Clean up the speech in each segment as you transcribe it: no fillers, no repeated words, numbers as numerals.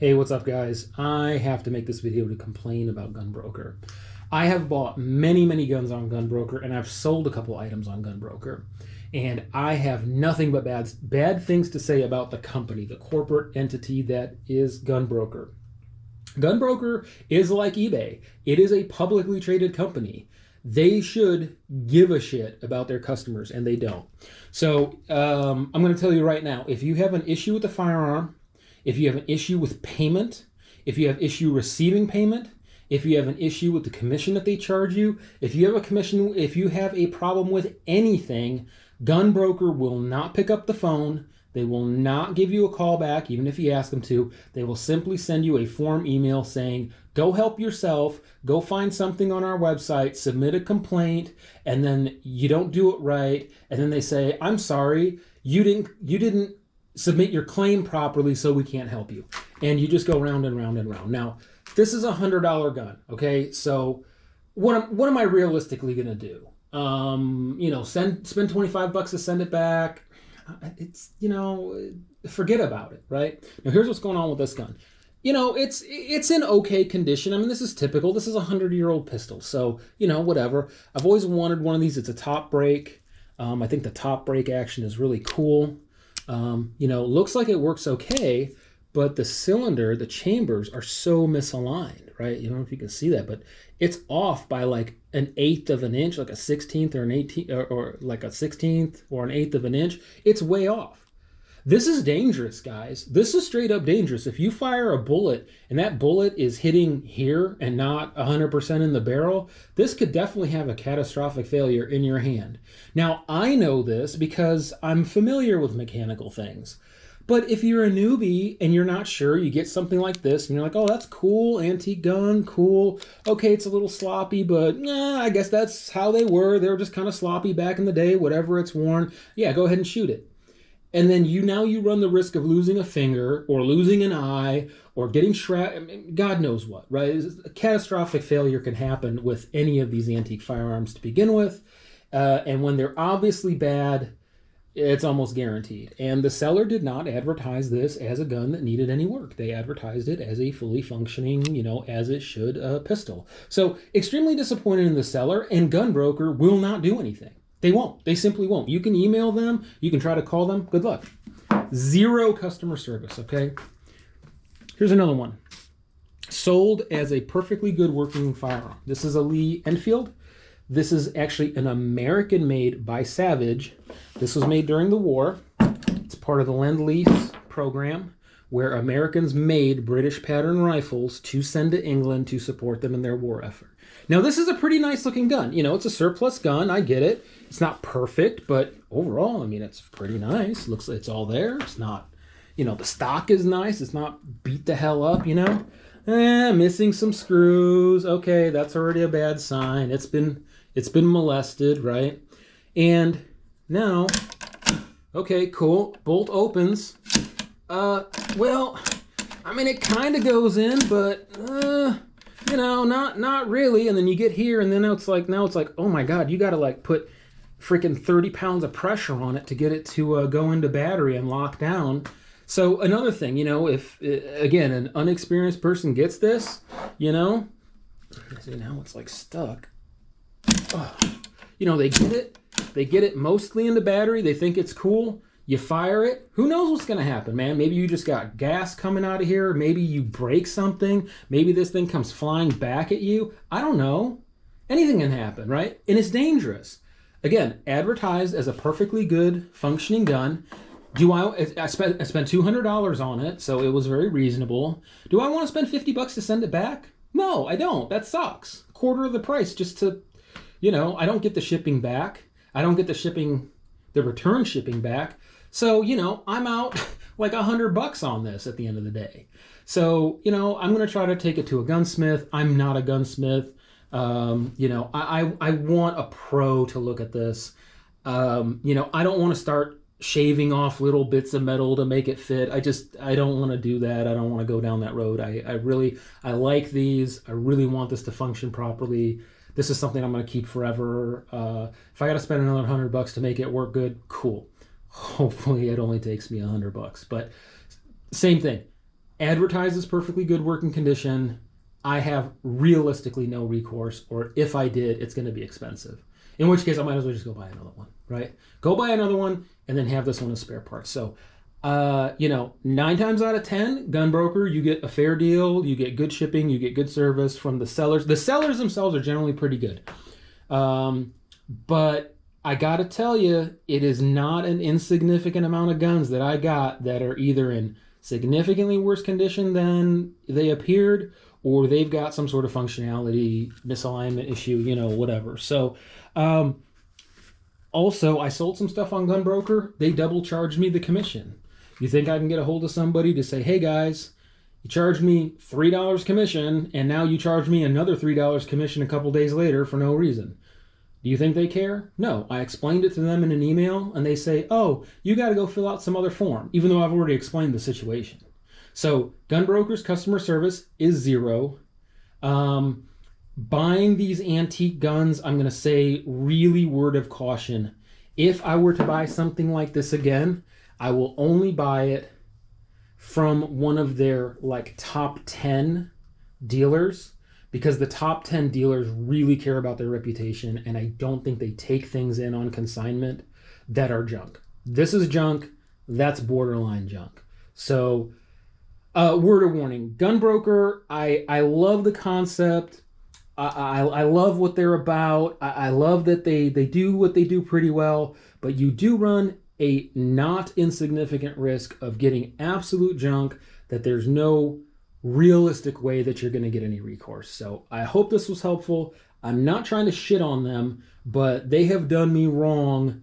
Hey, what's up, guys? I have to make this video to complain about Gunbroker. I have bought many guns on Gunbroker, and I've sold a couple items on Gunbroker. And I have nothing but bad things to say about the company, the corporate entity that is Gunbroker. Gunbroker is like eBay. It is a publicly traded company. They should give a shit about their customers, and they don't. So I'm going to tell you right now, if you have an issue with the firearm, if you have an issue with payment, if you have issue receiving payment, if you have an issue with the commission that they charge you, if you have a problem with anything, Gunbroker will not pick up the phone. They will not give you a call back, even if you ask them to. They will simply send you a form email saying, go help yourself, go find something on our website, submit a complaint, and then you don't do it right. And then they say, I'm sorry, you didn't submit your claim properly, so we can't help you. And you just go round and round and round. Now, this is a $100 gun, okay? So what am I realistically gonna do? Spend 25 bucks to send it back. It's, forget about it, right? Now here's what's going on with this gun. It's in okay condition. I mean, this is typical. This is a 100-year-old pistol, so whatever. I've always wanted one of these. It's a top break. I think the top break action is really cool. Looks like it works okay, but the cylinder, the chambers are so misaligned, right? I don't know if you can see that, but it's off by like an eighth of an inch, like a 16th or an 18th, or like a 16th or an eighth of an inch. It's way off. This is dangerous, guys. This is straight up dangerous. If you fire a bullet and that bullet is hitting here and not 100% in the barrel, this could definitely have a catastrophic failure in your hand. Now, I know this because I'm familiar with mechanical things. But if you're a newbie and you're not sure, you get something like this and you're like, oh, that's cool, antique gun, cool. Okay, it's a little sloppy, but I guess that's how they were. They were just kind of sloppy back in the day, whatever it's worn. Yeah, go ahead and shoot it. And then you run the risk of losing a finger or losing an eye or getting God knows what, right? A catastrophic failure can happen with any of these antique firearms to begin with. And when they're obviously bad, it's almost guaranteed. And the seller did not advertise this as a gun that needed any work. They advertised it as a fully functioning, as it should, pistol. So extremely disappointed in the seller, and Gunbroker will not do anything. They won't. They simply won't. You can email them. You can try to call them. Good luck. Zero customer service, okay? Here's another one. Sold as a perfectly good working firearm. This is a Lee Enfield. This is actually an American-made by Savage. This was made during the war. It's part of the Lend-Lease program where Americans made British pattern rifles to send to England to support them in their war effort. Now, this is a pretty nice looking gun. It's a surplus gun. I get it. It's not perfect, but overall, I mean, it's pretty nice. Looks like it's all there. It's not, the stock is nice. It's not beat the hell up, missing some screws. Okay, that's already a bad sign. It's been molested, right? And now, okay, cool. Bolt opens. Well, I mean, it kind of goes in, but not really. And then you get here, and then now it's like, oh my God, you got to like put freaking 30 pounds of pressure on it to get it to go into battery and lock down. So another thing, if again an unexperienced person gets this, see now it's like stuck. Oh, they get it mostly into battery. They think it's cool. You fire it. Who knows what's going to happen, man? Maybe you just got gas coming out of here. Maybe you break something. Maybe this thing comes flying back at you. I don't know. Anything can happen, right? And it's dangerous. Again, advertised as a perfectly good functioning gun. I spent $200 on it, so it was very reasonable. Do I want to spend 50 bucks to send it back? No, I don't. That sucks. Quarter of the price just to, I don't get the shipping back. I don't get the return shipping back. So, I'm out like $100 on this at the end of the day. So, I'm going to try to take it to a gunsmith. I'm not a gunsmith. I want a pro to look at this. I don't want to start shaving off little bits of metal to make it fit. I don't want to do that. I don't want to go down that road. I like these. I really want this to function properly. This is something I'm going to keep forever. If I got to spend another $100 to make it work good, cool. Hopefully it only takes me $100, but same thing. advertises perfectly good working condition, I have realistically no recourse, or if I did, it's going to be expensive. In which case, I might as well just go buy another one, right? Go buy another one and then have this one as spare parts. So, 9 times out of 10, gun broker, you get a fair deal, you get good shipping, you get good service from the sellers. The sellers themselves are generally pretty good. But I gotta tell you, it is not an insignificant amount of guns that I got that are either in significantly worse condition than they appeared, or they've got some sort of functionality misalignment issue, whatever. So, also, I sold some stuff on Gunbroker. They double charged me the commission. You think I can get a hold of somebody to say, hey guys, you charged me $3 commission, and now you charge me another $3 commission a couple days later for no reason? Do you think they care? No. I explained it to them in an email, and they say, oh, you got to go fill out some other form, even though I've already explained the situation. So Gunbroker's customer service is zero. Buying these antique guns, I'm going to say really word of caution. If I were to buy something like this again, I will only buy it from one of their top 10 dealers, because the top 10 dealers really care about their reputation, and I don't think they take things in on consignment that are junk. This is junk. That's borderline junk. So, word of warning, Gunbroker, I love the concept. I love what they're about. I love that they do what they do pretty well, but you do run a not insignificant risk of getting absolute junk that there's no realistic way that you're going to get any recourse. So I hope this was helpful. I'm not trying to shit on them, but they have done me wrong.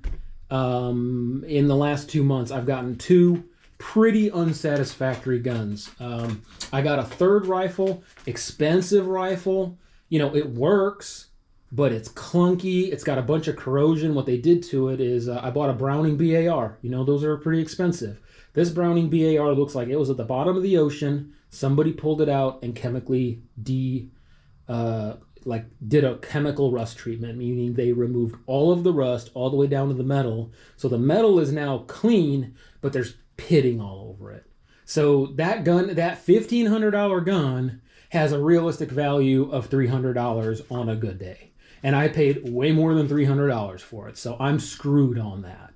In the last 2 months, I've gotten 2 pretty unsatisfactory guns. I got a third rifle, expensive rifle. It works, but it's clunky. It's got a bunch of corrosion. What they did to it is I bought a Browning BAR. Those are pretty expensive. This Browning BAR looks like it was at the bottom of the ocean. Somebody pulled it out and chemically did a chemical rust treatment, meaning they removed all of the rust all the way down to the metal. So the metal is now clean, but there's pitting all over it. So that gun, that $1,500 gun, has a realistic value of $300 on a good day. And I paid way more than $300 for it. So I'm screwed on that.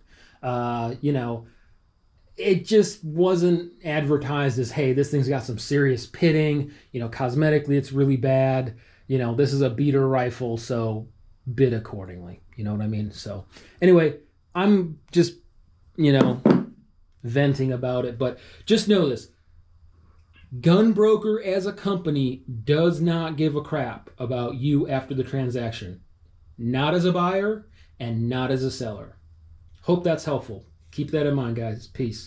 It just wasn't advertised as, hey, this thing's got some serious pitting. Cosmetically, it's really bad. This is a beater rifle, so bid accordingly. You know what I mean? So anyway, I'm just, venting about it. But just know this. Gunbroker as a company does not give a crap about you after the transaction. Not as a buyer and not as a seller. Hope that's helpful. Keep that in mind, guys. Peace.